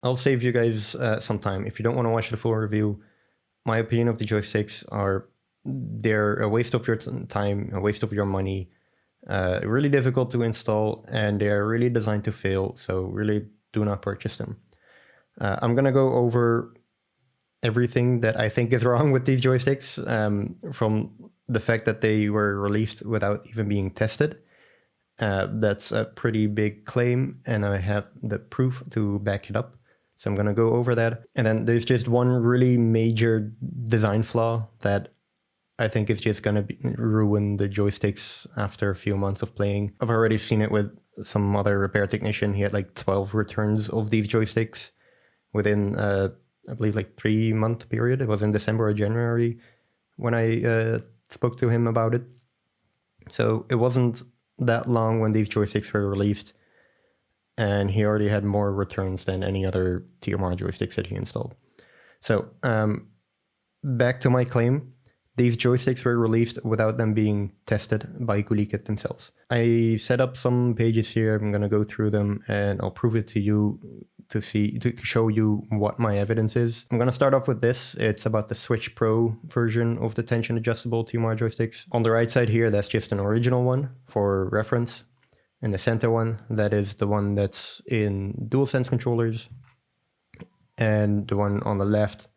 I'll save you guys some time. If you don't want to watch the full review, my opinion of the joysticks are they're a waste of your time, a waste of your money, really difficult to install, and they're really designed to fail, so really do not purchase them. I'm going to go over everything that I think is wrong with these joysticks, from the fact that they were released without even being tested. That's a pretty big claim, and I have the proof to back it up. So I'm going to go over that. And then there's just one really major design flaw that I think is just going to ruin the joysticks after a few months of playing. I've already seen it with some other repair technician. He had like 12 returns of these joysticks within, I believe, like 3-month period. It was in December or January when I spoke to him about it. So it wasn't that long when these joysticks were released, and he already had more returns than any other TMR joysticks that he installed. So back to my claim, these joysticks were released without them being tested by Gulikit themselves. I set up some pages here. I'm going to go through them and I'll prove it to you to show you what my evidence is. I'm going to start off with this. It's about the Switch Pro version of the tension adjustable TMR joysticks. On the right side here, that's just an original one for reference. And the center one, that is the one that's in DualSense controllers. And the one on the left,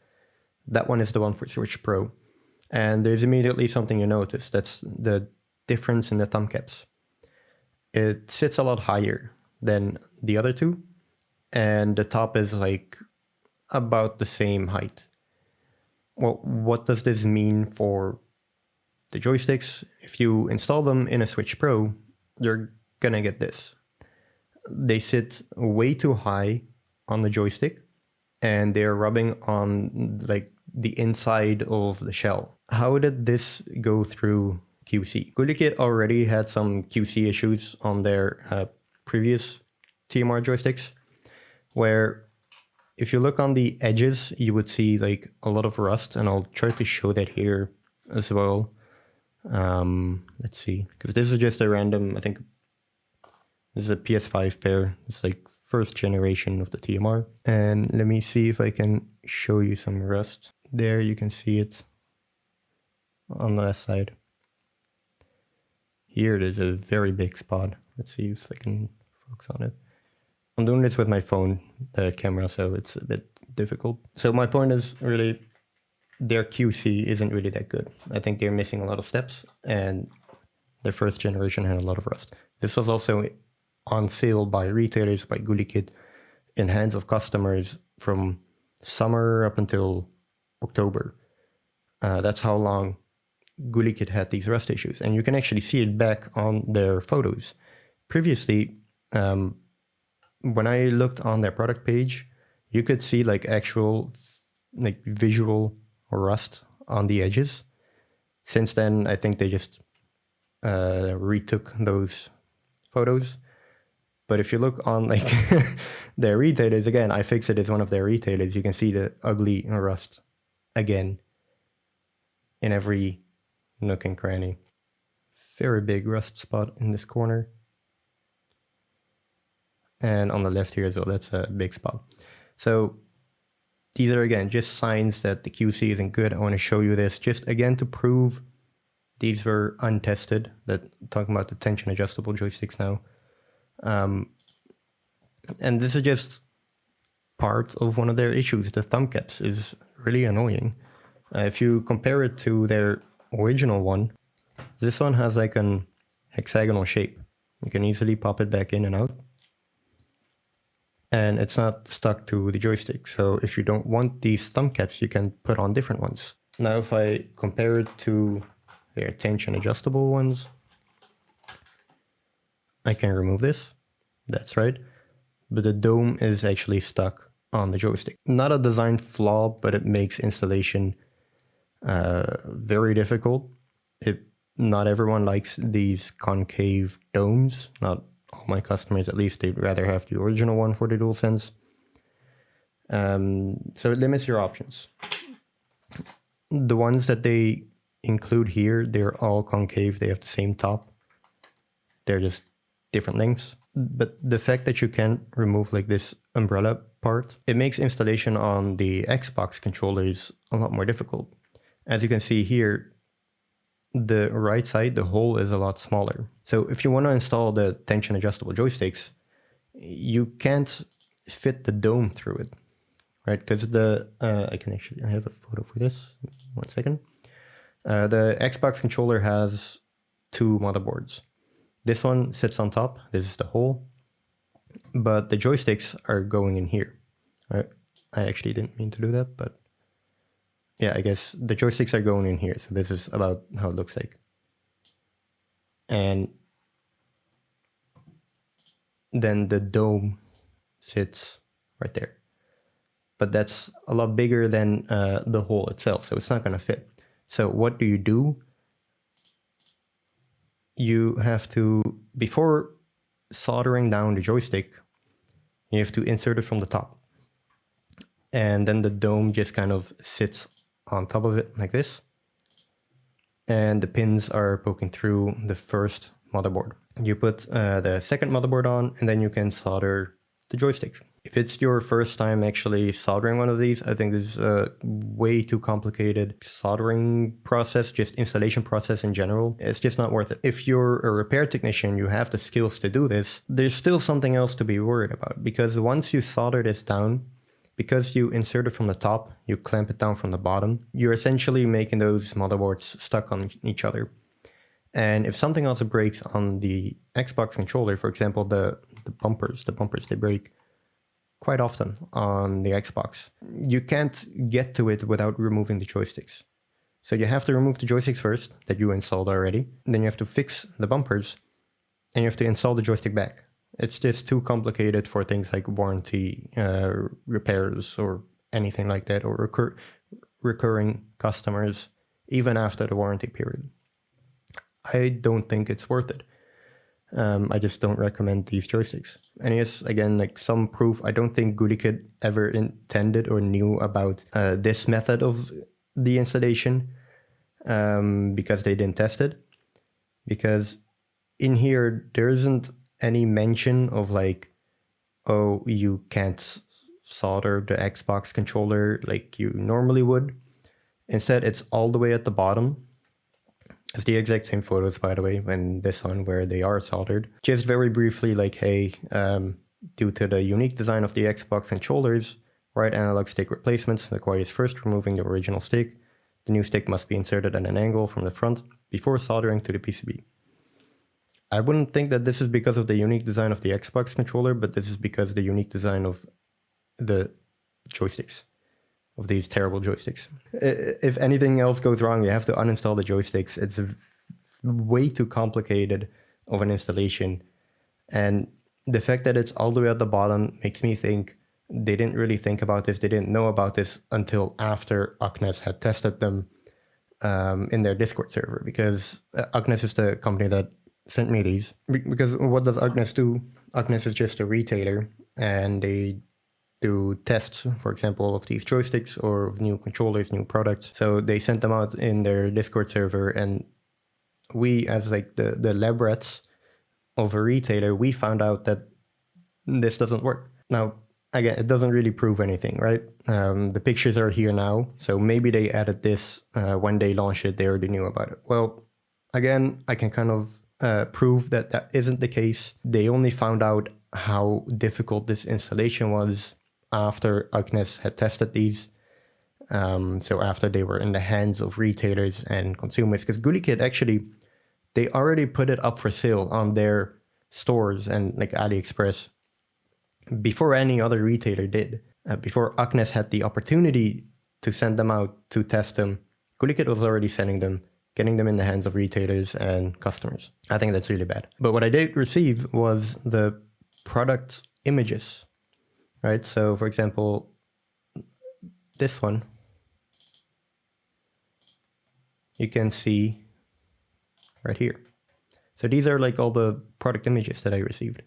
that one is the one for Switch Pro. And there's immediately something you notice. That's the difference in the thumb caps. It sits a lot higher than the other two. And the top is like about the same height. Well, what does this mean for the joysticks? If you install them in a Switch Pro, you're gonna get this. They sit way too high on the joystick, and they're rubbing on like the inside of the shell. How did this go through QC? Gulikit already had some QC issues on their previous TMR joysticks, where if you look on the edges, you would see like a lot of rust, and I'll try to show that here as well. Let's see, because this is just a random, I think this is a PS5 pair. It's like first generation of the TMR. And let me see if I can show you some rust. There you can see it on the left side. Here it is a very big spot. Let's see if I can focus on it. I'm doing this with my phone, the camera, so it's a bit difficult. So my point is really their QC isn't really that good. I think they're missing a lot of steps, and their first generation had a lot of rust. This was also on sale by retailers, by Gulikit, in hands of customers from summer up until October. That's how long Gulikit had these rust issues. And you can actually see it back on their photos. Previously, when I looked on their product page, you could see like actual like visual rust on the edges. Since then, I think they just retook those photos. But if you look on like their retailers, again, iFixit is one of their retailers, you can see the ugly rust again in every nook and cranny. Very big rust spot in this corner. And on the left here as well, that's a big spot. So these are, again, just signs that the QC isn't good. I want to show you this just again to prove these were untested. That talking about the tension adjustable joysticks now. And this is just part of one of their issues. The thumb caps is really annoying. If you compare it to their original one, this one has like an hexagonal shape. You can easily pop it back in and out. And it's not stuck to the joystick. So if you don't want these thumb caps, you can put on different ones. Now if I compare it to their tension adjustable ones, I can remove this. That's right. But the dome is actually stuck on the joystick. Not a design flaw, but it makes installation very difficult. Not everyone likes these concave domes. Not all my customers, at least, they'd rather have the original one for the DualSense. So it limits your options. The ones that they include here, they're all concave. They have the same top. They're just different lengths. But the fact that you can remove like this umbrella part, it makes installation on the Xbox controllers a lot more difficult. As you can see here, the right side, the hole is a lot smaller. So if you want to install the tension adjustable joysticks, you can't fit the dome through it, right? Because I have a photo for this. 1 second. The Xbox controller has 2 motherboards. This one sits on top. This is the hole, but the joysticks are going in here, right? I actually didn't mean to do that, but yeah, I guess the joysticks are going in here. So this is about how it looks like. And then the dome sits right there. But that's a lot bigger than the hole itself, so it's not going to fit. So what do? You have to, before soldering down the joystick, you have to insert it from the top. And then the dome just kind of sits on top of it like this. And the pins are poking through the first motherboard. You put the second motherboard on, and then you can solder the joysticks. If it's your first time actually soldering one of these, I think this is a way too complicated soldering process, just installation process in general. It's just not worth it. If you're a repair technician, you have the skills to do this, there's still something else to be worried about, because once you solder this down, because you insert it from the top, you clamp it down from the bottom, you're essentially making those motherboards stuck on each other. And if something else breaks on the Xbox controller, for example, the bumpers, they break quite often on the Xbox. You can't get to it without removing the joysticks. So you have to remove the joysticks first that you installed already. Then you have to fix the bumpers, and you have to install the joystick back. It's just too complicated for things like warranty repairs or anything like that, or recurring customers, even after the warranty period. I don't think it's worth it. I just don't recommend these joysticks. And yes, again, like some proof, I don't think Gulikit ever intended or knew about this method of the installation because they didn't test it. Because in here, there isn't any mention of like, oh, you can't solder the Xbox controller like you normally would. Instead, it's all the way at the bottom. It's the exact same photos, by the way, and this one where they are soldered. Just very briefly, like, hey, due to the unique design of the Xbox controllers, right analog stick replacements requires first removing the original stick. The new stick must be inserted at an angle from the front before soldering to the PCB. I wouldn't think that this is because of the unique design of the Xbox controller, but this is because of the unique design of the joysticks. Of these terrible joysticks. If anything else goes wrong, you have to uninstall the joysticks. It's way too complicated of an installation. And the fact that it's all the way at the bottom makes me think they didn't really think about this. They didn't know about this until after Agnes had tested them in their Discord server, because Agnes is the company that sent me these. Because what does Agnes do? Agnes is just a retailer, and they do tests, for example, of these joysticks or of new controllers, new products. So they sent them out in their Discord server, and we, as like the lab rats of a retailer, we found out that this doesn't work. Now, again, it doesn't really prove anything, right? The pictures are here now, so maybe they added this when they launched it, they already knew about it. Well, again, I can kind of prove that that isn't the case. They only found out how difficult this installation was after Agnes had tested these. So after they were in the hands of retailers and consumers, because Gulikit actually, they already put it up for sale on their stores and like AliExpress before any other retailer did. Before Agnes had the opportunity to send them out to test them, Gulikit was already sending them, getting them in the hands of retailers and customers. I think that's really bad. But what I did receive was the product images, right? So for example, this one, you can see right here. So these are like all the product images that I received.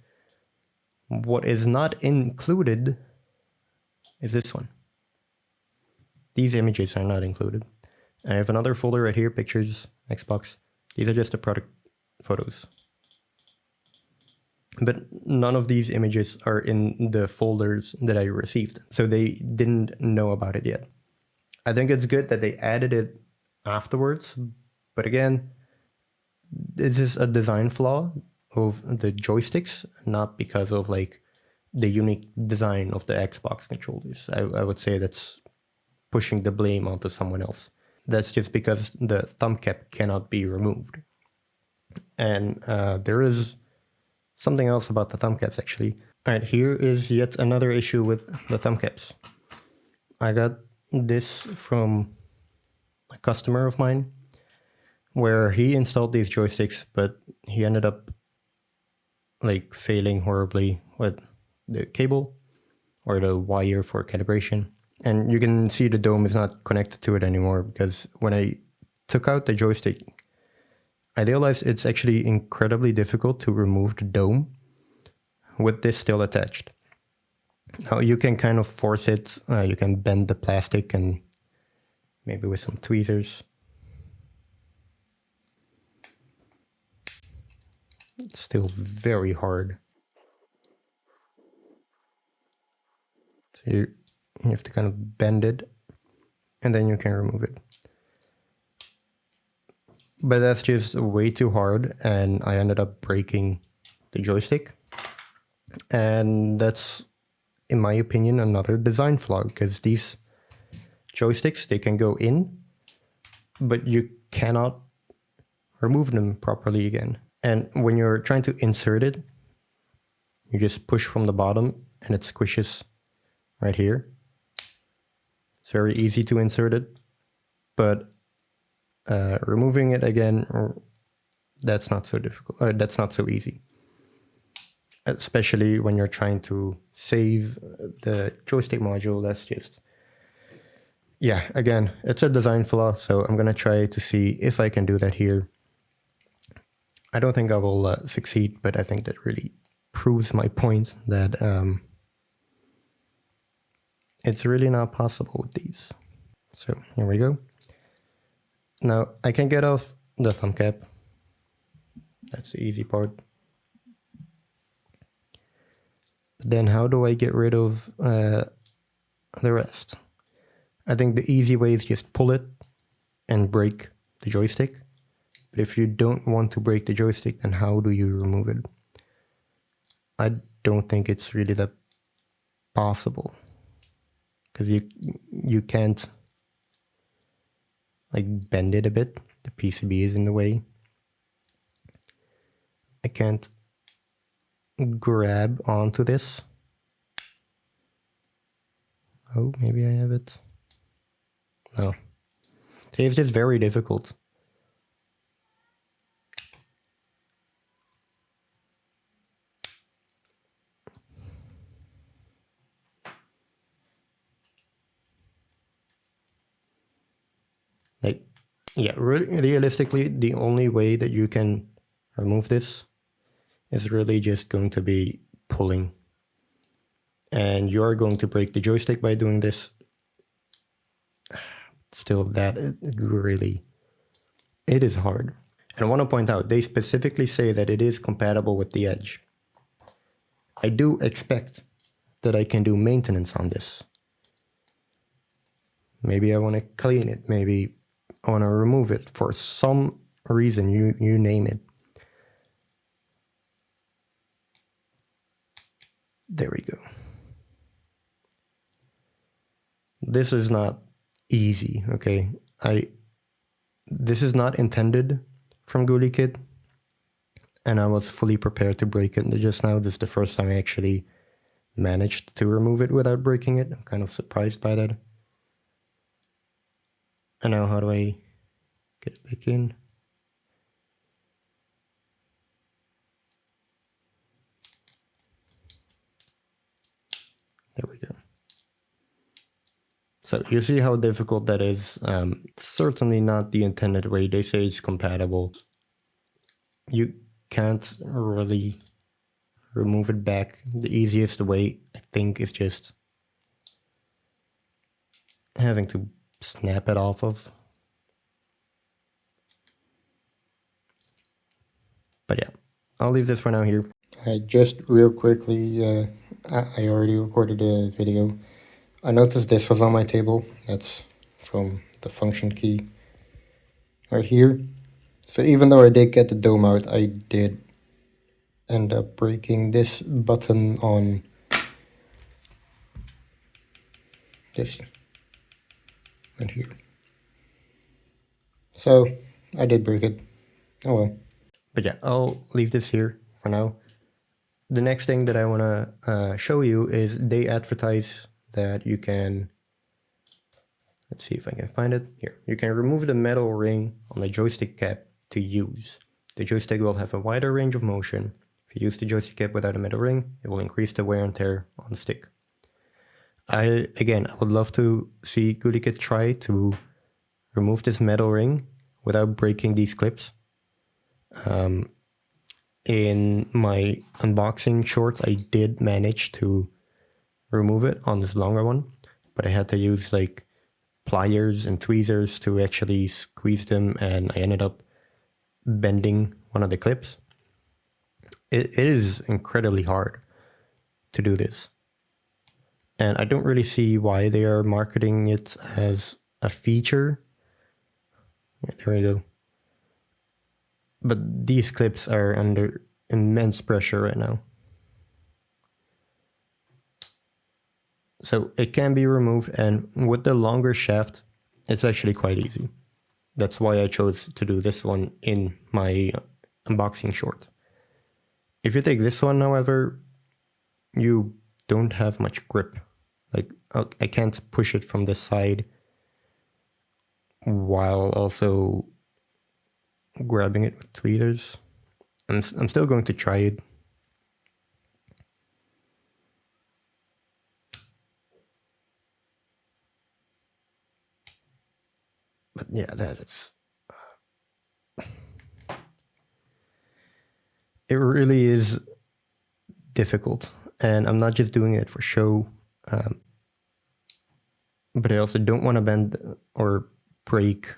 What is not included is this one. These images are not included. I have another folder right here, pictures, Xbox. These are just the product photos. But none of these images are in the folders that I received, so they didn't know about it yet. I think it's good that they added it afterwards, but again, this is a design flaw of the joysticks, not because of like the unique design of the Xbox controllers. I would say that's pushing the blame onto someone else. That's just because the thumb cap cannot be removed. And there is something else about the thumb caps, actually. All right, here is yet another issue with the thumb caps. I got this from a customer of mine where he installed these joysticks, but he ended up like failing horribly with the cable or the wire for calibration. And you can see the dome is not connected to it anymore, because when I took out the joystick, I realized it's actually incredibly difficult to remove the dome with this still attached. Now you can kind of force it, you can bend the plastic and maybe with some tweezers. It's still very hard. So you have to kind of bend it and then you can remove it. But that's just way too hard, and I ended up breaking the joystick. And that's, in my opinion, another design flaw, because these joysticks, they can go in, but you cannot remove them properly again. And when you're trying to insert it, you just push from the bottom and it squishes right here. It's very easy to insert it, but removing it again, that's not so difficult. That's not so easy, especially when you're trying to save the joystick module. That's just, yeah, again, it's a design flaw. So I'm gonna try to see if I can do that here. I don't think I will succeed, but I think that really proves my point that it's really not possible with these. So here we go. Now I can get off the thumb cap. That's the easy part. But then how do I get rid of the rest? I think the easy way is just pull it and break the joystick. But if you don't want to break the joystick, then how do you remove it? I don't think it's really that possible, because you can't like bend it a bit. The PCB is in the way. I can't grab onto this. Oh, maybe I have it. No. See, it's just very difficult. Like, yeah, really, realistically, the only way that you can remove this is really just going to be pulling. And you're going to break the joystick by doing this. Still, that it is hard. And I want to point out, they specifically say that it is compatible with the Edge. I do expect that I can do maintenance on this. Maybe I want to clean it. Maybe I want to remove it for some reason, you name it. There we go. This is not easy, okay? This is not intended from Gulikit, and I was fully prepared to break it just now. This is the first time I actually managed to remove it without breaking it. I'm kind of surprised by that. And now how do I get it back in? There we go. So you see how difficult that is. Certainly not the intended way. They say it's compatible. You can't really remove it back. The easiest way, I think, is just having to snap it off of. But yeah, I'll leave this for now here. just real quickly, I already recorded a video. I noticed this was on my table. That's from the function key right here. So even though I did get the dome out, I did end up breaking this button on this right here. So I did break it. Oh well. But yeah, I'll leave this here for now. The next thing that I want to show you is they advertise that you can, let's see if I can find it here. You can remove the metal ring on the joystick cap to use. The joystick will have a wider range of motion. If you use the joystick cap without a metal ring, it will increase the wear and tear on the stick. I would love to see Gulikit try to remove this metal ring without breaking these clips. In my unboxing short, I did manage to remove it on this longer one, but I had to use like pliers and tweezers to actually squeeze them, and I ended up bending one of the clips. It is incredibly hard to do this, and I don't really see why they are marketing it as a feature. There we go. But these clips are under immense pressure right now. So it can be removed, and with the longer shaft, it's actually quite easy. That's why I chose to do this one in my unboxing short. If you take this one, however, you don't have much grip. Like, I can't push it from the side while also grabbing it with tweezers. I'm still going to try it. But yeah, that is... It really is difficult. And I'm not just doing it for show. But I also don't want to bend or break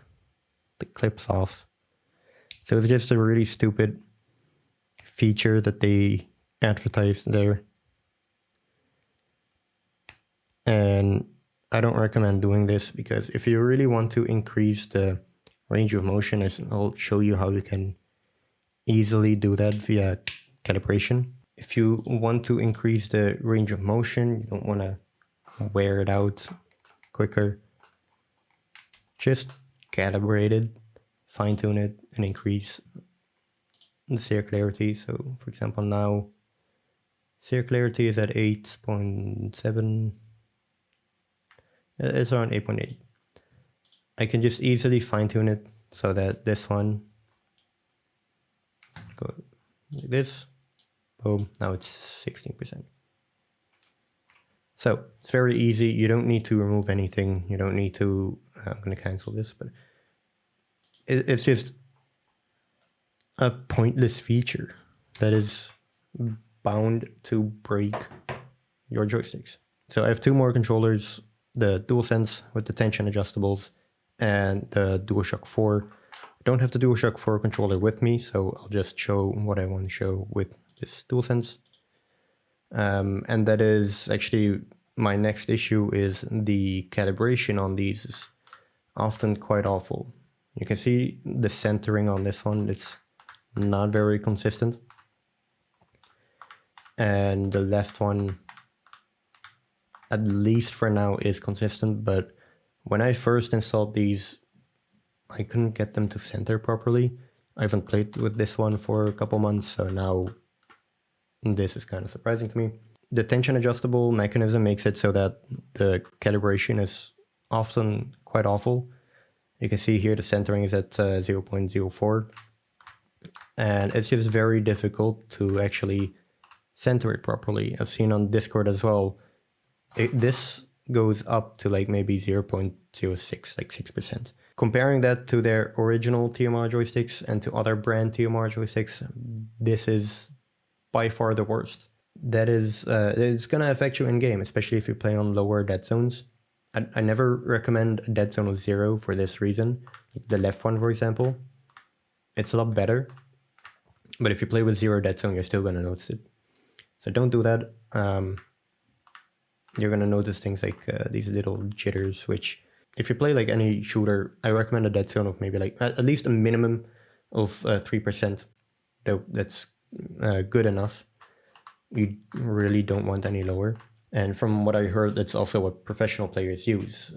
the clips off. So it's just a really stupid feature that they advertised there. And I don't recommend doing this, because if you really want to increase the range of motion, I'll show you how you can easily do that via calibration. If you want to increase the range of motion, you don't want to wear it out quicker, just calibrate it, fine tune it, and increase the circularity. So for example, now circularity is at 8.7. It's around 8.8. I can just easily fine tune it so that this one go like this. Boom, now it's 16%. So it's very easy. You don't need to remove anything. You don't need to, I'm going to cancel this, but it's just a pointless feature that is bound to break your joysticks. So I have two more controllers, the DualSense with the tension adjustables and the DualShock 4. I don't have the DualShock 4 controller with me, so I'll just show what I want to show with this DualSense. And that is actually my next issue, is the calibration on these is often quite awful. You can see the centering on this one, it's not very consistent. And the left one, at least for now, is consistent, but when I first installed these, I couldn't get them to center properly. I haven't played with this one for a couple months, so now this is kind of surprising to me. The tension adjustable mechanism makes it so that the calibration is often quite awful. You can see here the centering is at 0.04, and it's just very difficult to actually center it properly. I've seen on Discord as well, this goes up to like maybe 0.06, like 6%. Comparing that to their original TMR joysticks and to other brand TMR joysticks, this is by far the worst. That is, it's gonna affect you in game, especially if you play on lower dead zones. I never recommend a dead zone of 0 for this reason. The left one, for example, it's a lot better. But if you play with 0 dead zone, you're still gonna notice it. So don't do that. You're gonna notice things like these little jitters, which if you play like any shooter, I recommend a dead zone of maybe like at least a minimum of 3%. That's good enough. You really don't want any lower. And from what I heard, that's also what professional players use,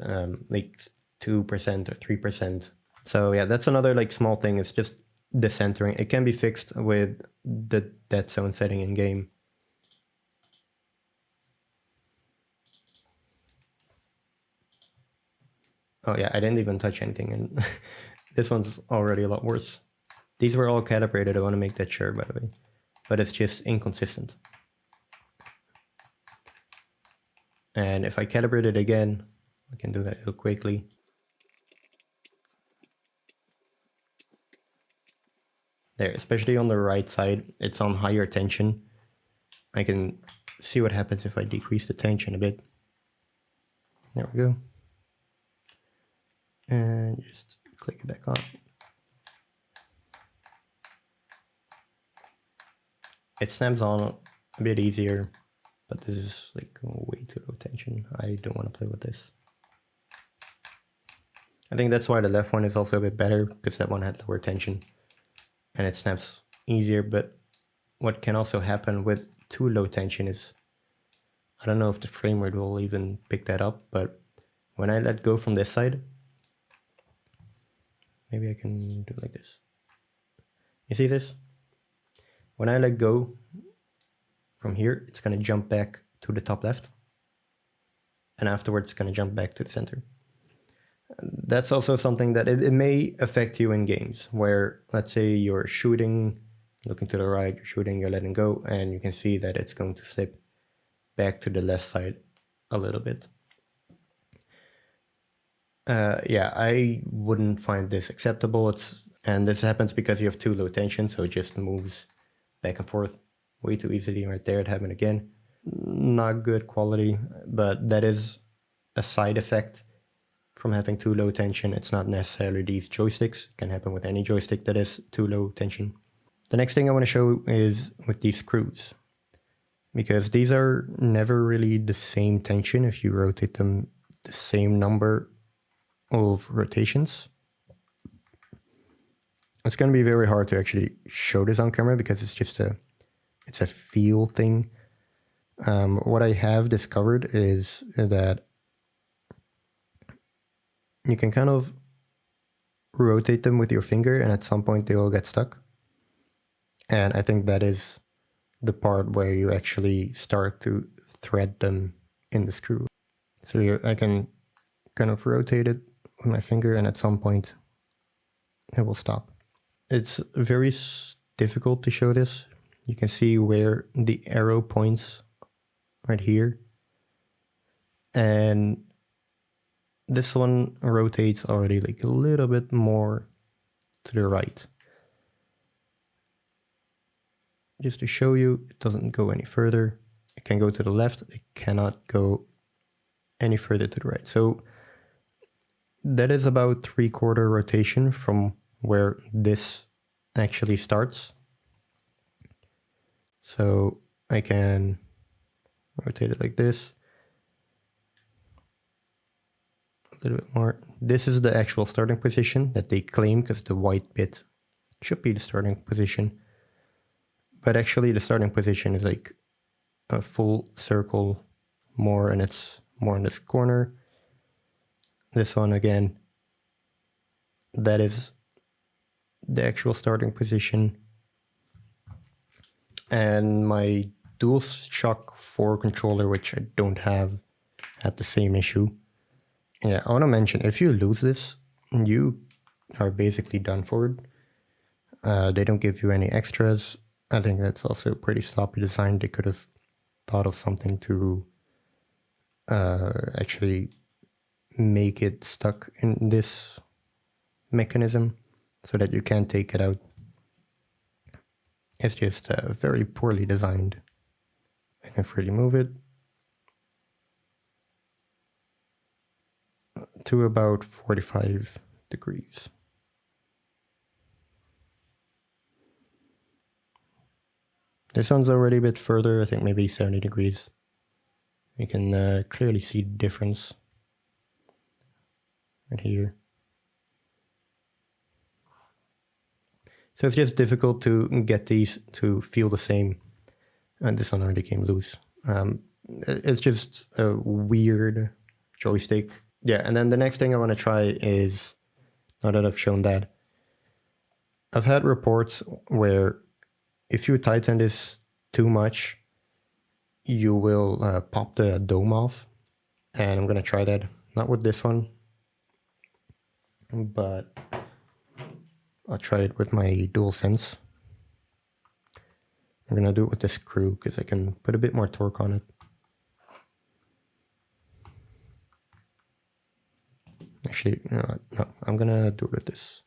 like 2% or 3%. So yeah, that's another like small thing. It's just decentering. It can be fixed with the dead zone setting in game. Oh yeah, I didn't even touch anything, and this one's already a lot worse. These were all calibrated, I want to make that sure, by the way. But it's just inconsistent. And if I calibrate it again, I can do that real quickly. There, especially on the right side, it's on higher tension. I can see what happens if I decrease the tension a bit. There we go. And just click it back on. It snaps on a bit easier, but this is like way too low tension. I don't want to play with this. I think that's why the left one is also a bit better, because that one had lower tension and it snaps easier. But what can also happen with too low tension is, I don't know if the frame rate will even pick that up, but when I let go from this side, maybe I can do it like this. You see this? When I let go from here, it's going to jump back to the top left. And afterwards, it's going to jump back to the center. That's also something that it may affect you in games where, let's say you're shooting, looking to the right, you're shooting, you're letting go, and you can see that it's going to slip back to the left side a little bit. Yeah, I wouldn't find this acceptable. And this happens because you have too low tension, so it just moves back and forth way too easily. Right there, it happened again. Not good quality, but that is a side effect from having too low tension. It's not necessarily these joysticks. It can happen with any joystick that is too low tension. The next thing I want to show is with these screws, because these are never really the same tension if you rotate them the same number of rotations. It's going to be very hard to actually show this on camera because it's just a feel thing. What I have discovered is that you can kind of rotate them with your finger, and at some point they will get stuck. And I think that is the part where you actually start to thread them in the screw. So here I can kind of rotate it with my finger, and at some point it will stop. It's very difficult to show this. You can see where the arrow points right here. And this one rotates already like a little bit more to the right. Just to show you, it doesn't go any further. It can go to the left. It cannot go any further to the right. So that is about 3/4 rotation from where this actually starts. So I can rotate it like this. A little bit more. This is the actual starting position that they claim, because the white bit should be the starting position. But actually the starting position is like a full circle more, and it's more in this corner. This one again, that is the actual starting position. And my DualShock 4 controller, which I don't have, had the same issue. Yeah, I want to mention, if you lose this, you are basically done for it. They don't give you any extras. I think that's also pretty sloppy design. They could have thought of something to actually make it stuck in this mechanism so that you can't take it out. It's just very poorly designed. I can freely move it to about 45 degrees. This one's already a bit further, I think maybe 70 degrees. You can clearly see the difference right here. So it's just difficult to get these to feel the same. And this one already came loose. It's just a weird joystick. Yeah, and then the next thing I want to try is, now that I've shown that, I've had reports where if you tighten this too much, you will pop the dome off. And I'm going to try that, not with this one, but I'll try it with my DualSense. I'm going to do it with the screw because I can put a bit more torque on it. Actually, no, I'm going to do it with this.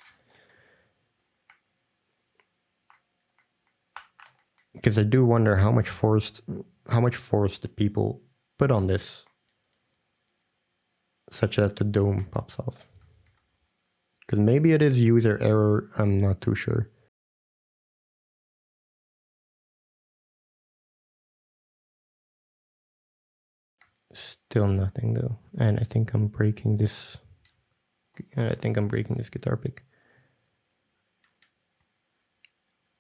Because I do wonder how much force the people put on this such that the dome pops off. Because maybe it is user error, I'm not too sure. Still nothing though. And I think I'm breaking this. I think I'm breaking this guitar pick.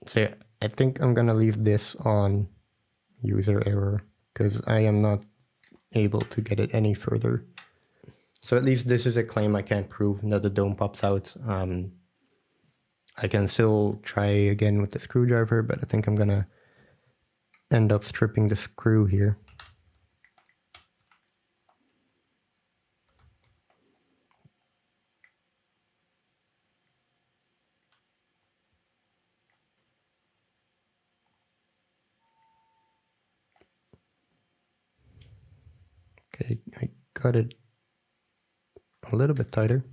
So yeah, I think I'm gonna leave this on user error because I am not able to get it any further. So at least this is a claim I can't prove, that the dome pops out. I can still try again with the screwdriver, but I think I'm gonna end up stripping the screw here. Okay, I got it a little bit tighter.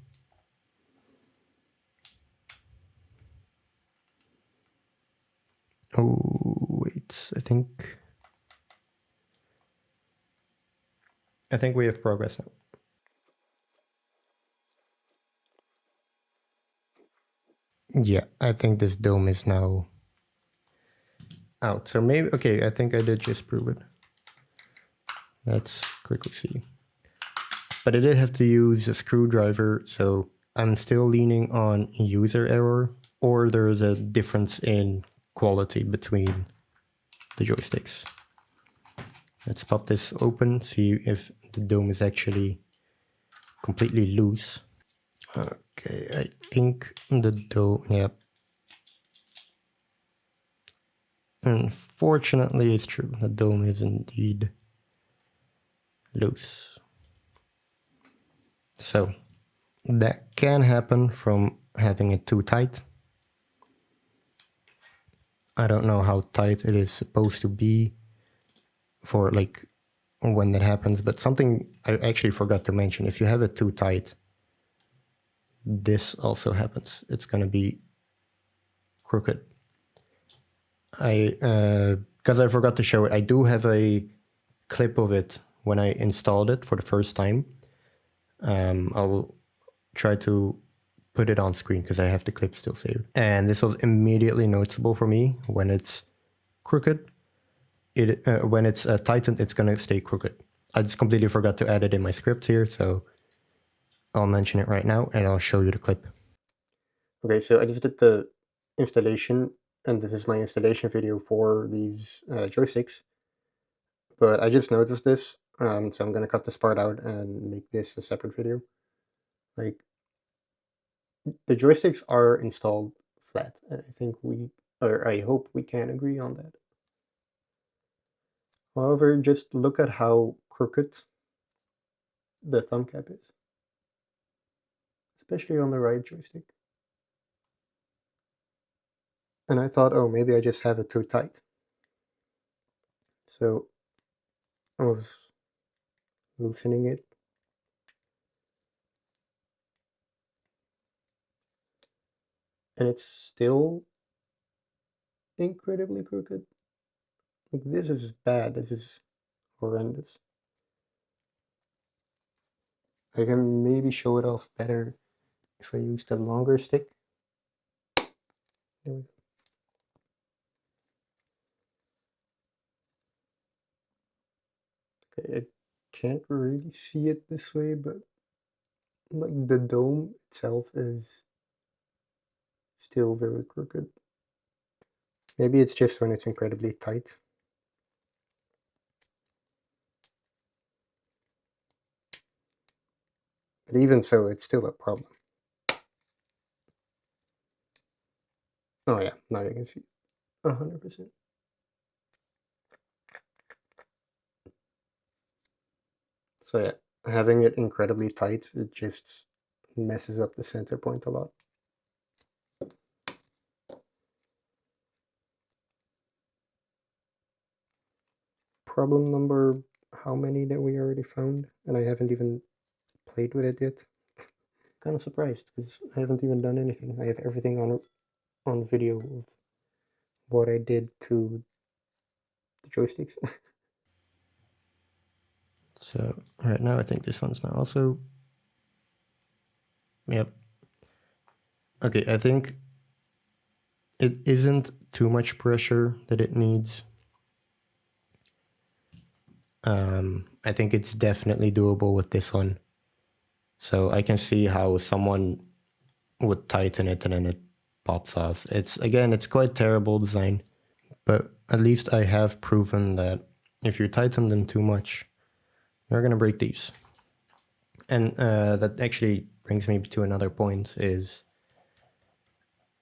Oh, wait, I think we have progress now. Yeah, I think this dome is now out. So maybe, okay, I think I did just prove it. Let's quickly see. But I did have to use a screwdriver, so I'm still leaning on user error, or there's a difference in quality between the joysticks. Let's pop this open, see if the dome is actually completely loose. Okay, I think the dome, yep. Unfortunately, it's true. The dome is indeed loose. So that can happen from having it too tight. I don't know how tight it is supposed to be for like when that happens, but something I actually forgot to mention, if you have it too tight, this also happens. It's going to be crooked. Because I forgot to show it, I do have a clip of it when I installed it for the first time. I'll try to put it on screen because I have the clip still saved. And this was immediately noticeable for me when it's crooked. When it's tightened, it's going to stay crooked. I just completely forgot to add it in my script here, so I'll mention it right now and I'll show you the clip. Okay, so I just did the installation, and this is my installation video for these joysticks. But I just noticed this, so I'm going to cut this part out and make this a separate video. Like, the joysticks are installed flat, and I think I hope we can agree on that. However, just look at how crooked the thumb cap is, especially on the right joystick. And I thought, oh, maybe I just have it too tight. So I was loosening it. And it's still incredibly crooked. Like, this is bad. This is horrendous. I can maybe show it off better if I use the longer stick. There we go. I can't really see it this way, but like the dome itself is still very crooked. Maybe it's just when it's incredibly tight. But even so, it's still a problem. Oh yeah, now you can see 100%. So yeah, having it incredibly tight, it just messes up the center point a lot. Problem number how many that we already found, and I haven't even played with it yet. Kind of surprised because I haven't even done anything. I have everything on video of what I did to the joysticks. So right now I think this one's now also, yep. Okay, I think it isn't too much pressure that it needs. I think it's definitely doable with this one. So I can see how someone would tighten it and then it pops off. It's quite terrible design, but at least I have proven that if you tighten them too much, you're gonna break these. And that actually brings me to another point is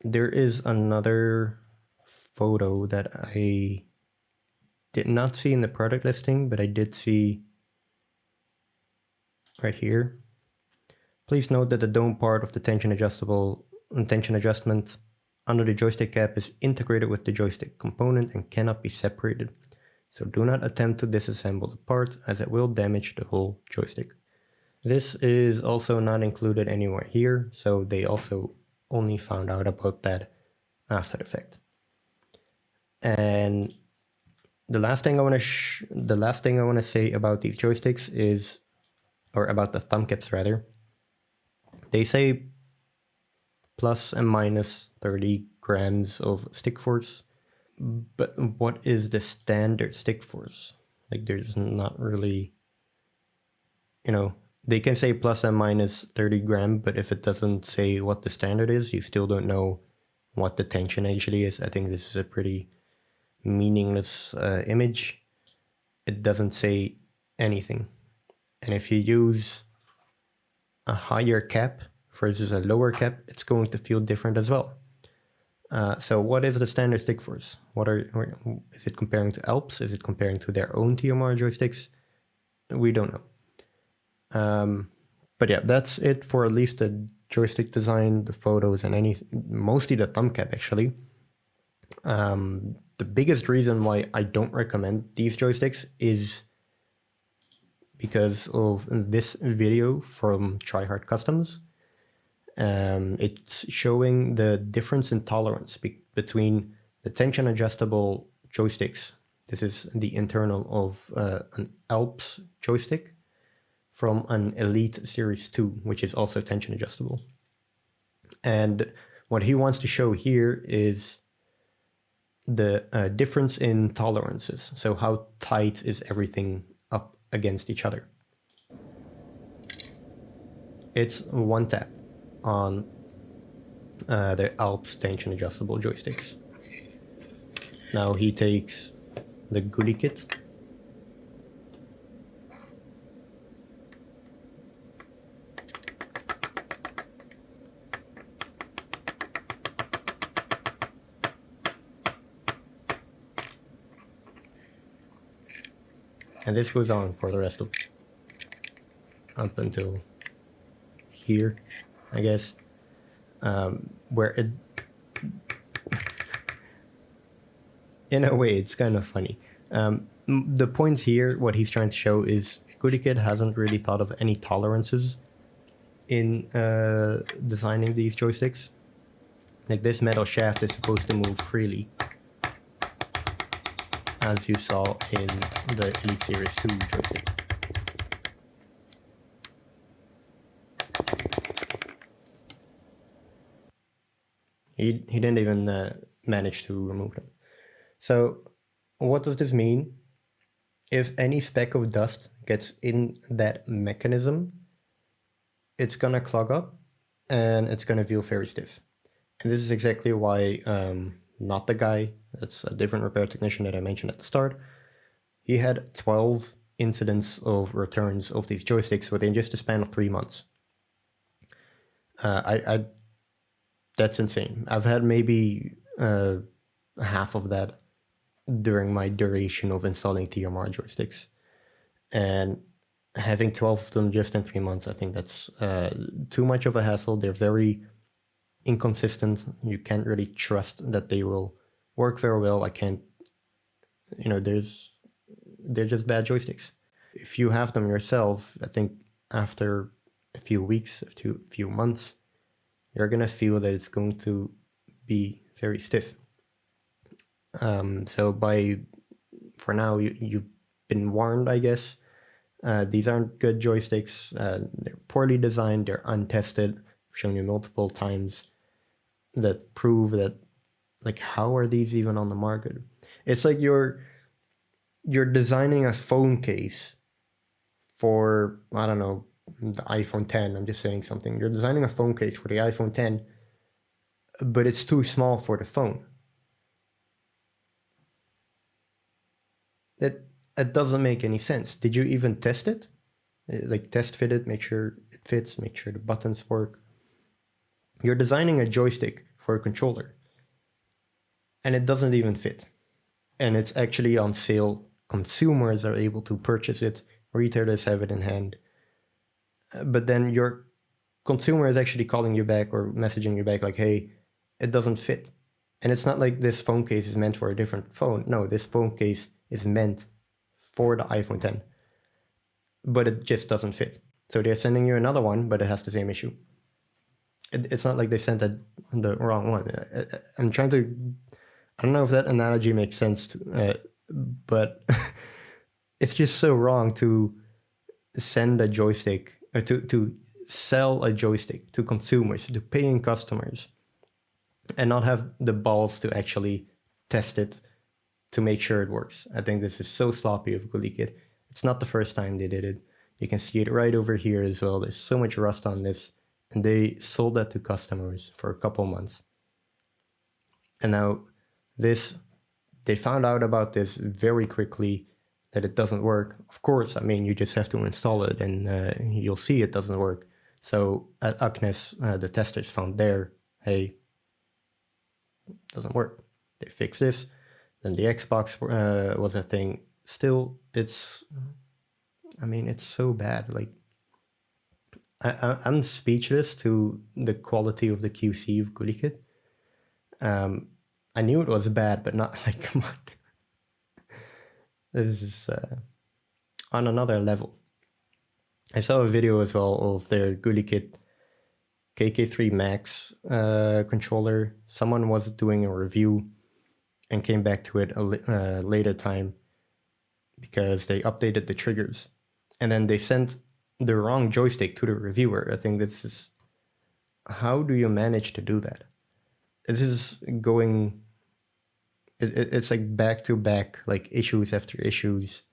there is another photo that I did not see in the product listing, but I did see right here. Please note that the dome part of the tension adjustment under the joystick cap is integrated with the joystick component and cannot be separated. So do not attempt to disassemble the part as it will damage the whole joystick. This is also not included anywhere here, so they also only found out about that after the fact. And the last thing I want to say about these joysticks is, or about the thumb caps rather, they say plus and minus 30 grams of stick force. But what is the standard stick force? Like there's not really, they can say plus and minus 30 gram, but if it doesn't say what the standard is, you still don't know what the tension actually is. I think this is a pretty meaningless image. It doesn't say anything. And if you use a higher cap versus a lower cap, it's going to feel different as well. So what is the standard stick force? Is it comparing to Alps? Is it comparing to their own TMR joysticks? We don't know. But yeah, that's it for at least the joystick design, the photos, and mostly the thumb cap actually. The biggest reason why I don't recommend these joysticks is because of this video from Tryhard Customs. It's showing the difference in tolerance between the tension adjustable joysticks. This is the internal of an Alps joystick from an Elite Series 2, which is also tension adjustable. And what he wants to show here is the difference in tolerances. So how tight is everything up against each other? It's one tap on the Alps tension adjustable joysticks. Now he takes the Gulikit. And this goes on for the rest of up until here, I guess, where it, in a way, it's kind of funny. The point here, what he's trying to show is Gulikit hasn't really thought of any tolerances in designing these joysticks. Like this metal shaft is supposed to move freely, as you saw in the Elite Series 2 joystick. He didn't even manage to remove them. So what does this mean? if any speck of dust gets in that mechanism, it's gonna clog up and it's gonna feel very stiff. And this is exactly why not the guy, that's a different repair technician that I mentioned at the start, he had 12 incidents of returns of these joysticks within just a span of 3 months. That's insane. I've had maybe half of that during my duration of installing TMR joysticks. And having 12 of them just in 3 months, I think that's too much of a hassle. They're very inconsistent. You can't really trust that they will work very well. I can't, they're just bad joysticks. If you have them yourself, I think after a few weeks, a few months, you're gonna feel that it's going to be very stiff. So for now, you've been warned, I guess. These aren't good joysticks. They're poorly designed. They're untested. I've shown you multiple times that prove that, like, how are these even on the market? It's like you're designing a phone case for, I don't know, the iPhone 10. I'm just saying something. You're designing a phone case for the iPhone 10, but it's too small for the phone. It doesn't make any sense. Did you even test it? Like, test fit it, make sure it fits, make sure the buttons work. You're designing a joystick for a controller, and it doesn't even fit. And it's actually on sale. Consumers are able to purchase it. Retailers have it in hand. But then your consumer is actually calling you back or messaging you back like, hey, it doesn't fit. And it's not like this phone case is meant for a different phone. No, this phone case is meant for the iPhone 10, but it just doesn't fit. So they're sending you another one, but it has the same issue. It's not like they sent the wrong one. I'm trying to, I don't know if that analogy makes sense, but it's just so wrong to send a joystick, or to sell a joystick to consumers, to paying customers, and not have the balls to actually test it to make sure it works. I think this is so sloppy of Gulikit. It's not the first time they did it. You can see it right over here as well. There's so much rust on this, and they sold that to customers for a couple months. And now they found out about this very quickly, that it doesn't work. Of course, I mean, you just have to install it and you'll see it doesn't work. So at Acnes, the testers found there, hey, doesn't work. They fixed this. Then the Xbox was a thing. Still, it's so bad. Like, I'm speechless to the quality of the QC of Gulikit. I knew it was bad, but not like, come on. This is on another level. I saw a video as well of their Gulikit KK3 Max controller. Someone was doing a review and came back to it a later time because they updated the triggers. And then they sent the wrong joystick to the reviewer. I think this is... How do you manage to do that? This is going... It's like back-to-back, like issues after issues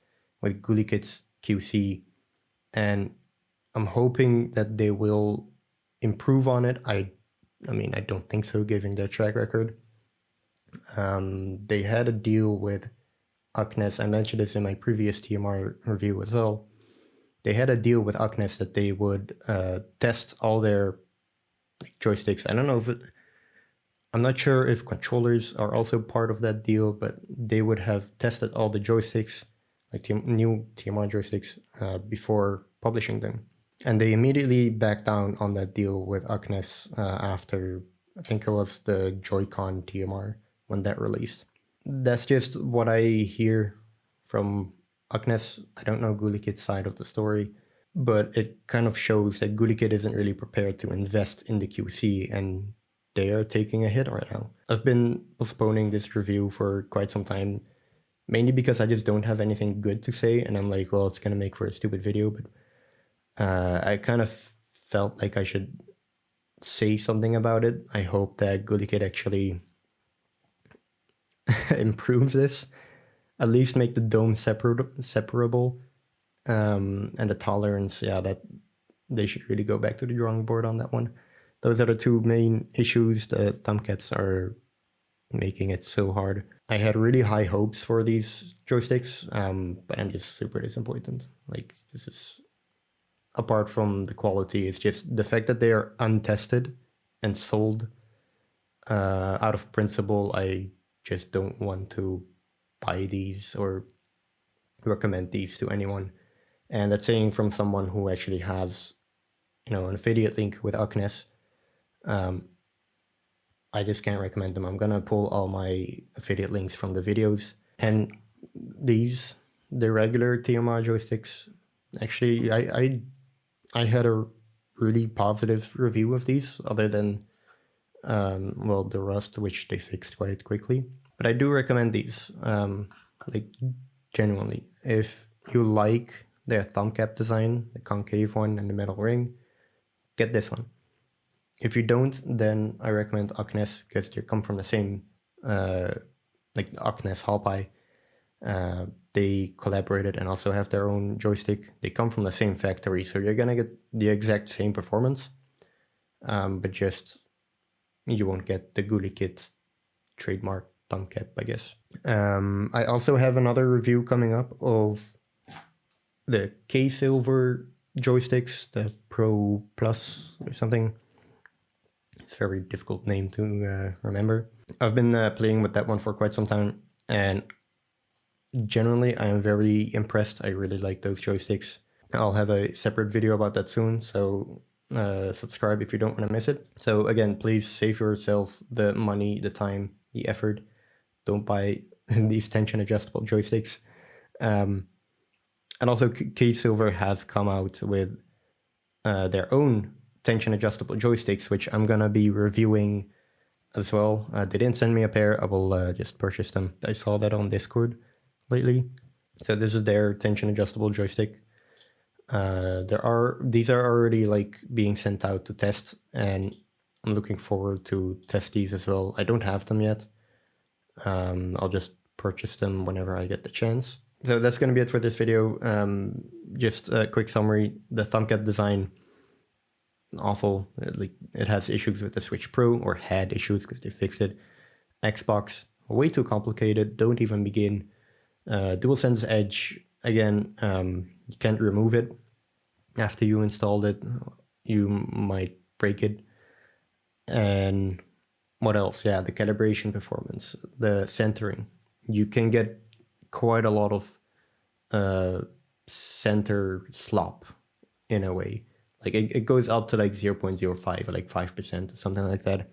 with Gulikit's QC. And I'm hoping that they will improve on it. I mean, I don't think so, given their track record. They had a deal with Acnes. I mentioned this in my previous TMR review as well. They had a deal with Acnes that they would test all their joysticks. I don't know if I'm not sure if controllers are also part of that deal, but they would have tested all the joysticks, like new TMR joysticks, before publishing them. And they immediately backed down on that deal with Acnes after, I think it was the Joy-Con TMR, when that released. That's just what I hear from Acnes. I don't know Gulikit's side of the story, but it kind of shows that Gulikit isn't really prepared to invest in the QC, and they are taking a hit right now. I've been postponing this review for quite some time, mainly because I just don't have anything good to say, and I'm like, well, it's gonna make for a stupid video, but I kind of felt like I should say something about it. I hope that Gulikit actually improves this. at least make the dome separable, and the tolerance, yeah, that they should really go back to the drawing board on that one. Those are the two main issues. The thumb caps are making it so hard. I had really high hopes for these joysticks, but I'm just super disappointed. Like, this is, apart from the quality, it's just the fact that they are untested and sold out of principle. I just don't want to buy these or recommend these to anyone. And that's saying from someone who actually has, you know, an affiliate link with Aknes. I just can't recommend them. I'm gonna pull all my affiliate links from the videos. And these, the regular TMR joysticks, actually, I had a really positive review of these, other than well, the rust, which they fixed quite quickly. But I do recommend these, like, genuinely. If you like their thumb cap design, the concave one and the metal ring, get this one. If you don't, then I recommend Aknes, because they come from the same, like Aknes Hallpi. They collaborated and also have their own joystick. They come from the same factory, so you're gonna get the exact same performance, but just you won't get the Gulikit trademark thumb cap, I guess. I also have another review coming up of the K-Silver joysticks, the Pro Plus or something. It's a very difficult name to remember. I've been playing with that one for quite some time, and generally I am very impressed. I really like those joysticks. I'll have a separate video about that soon, so subscribe if you don't want to miss it. So again, please save yourself the money, the time, the effort. Don't buy these tension adjustable joysticks. And also K-Silver has come out with their own tension adjustable joysticks, which I'm gonna be reviewing as well. They didn't send me a pair. I will just purchase them. I saw that on Discord lately. So this is their tension adjustable joystick. These are already like being sent out to test, and I'm looking forward to test these as well. I don't have them yet. I'll just purchase them whenever I get the chance. So that's going to be it for this video. Just a quick summary. The thumb cap design, awful. It has issues with the Switch Pro, or had issues because they fixed it. Xbox, way too complicated. Don't even begin. DualSense Edge, again, you can't remove it. After you installed it, you might break it. And what else? Yeah, the calibration performance, the centering. You can get quite a lot of center slop in a way. Like it goes up to like 0.05 or like 5% or something like that.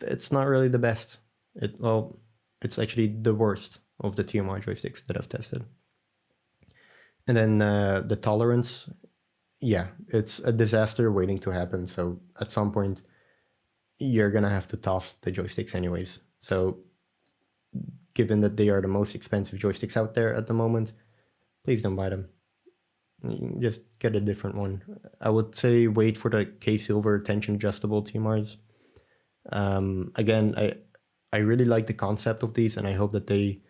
It's not really the best. It's actually the worst of the TMR joysticks that I've tested. And then the tolerance, yeah, it's a disaster waiting to happen. So at some point, you're gonna have to toss the joysticks anyways. So given that they are the most expensive joysticks out there at the moment, please don't buy them. Just get a different one. I would say wait for the K-Silver tension adjustable TMRs. Again, I really like the concept of these, and I hope that they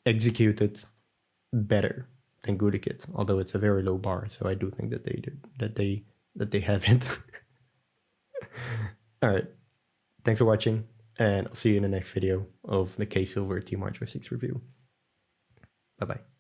execute it better than Gulikit, although it's a very low bar. So I do think that they have it. All right, thanks for watching, and I'll see you in the next video of the K-Silver TMR joysticks review. Bye bye.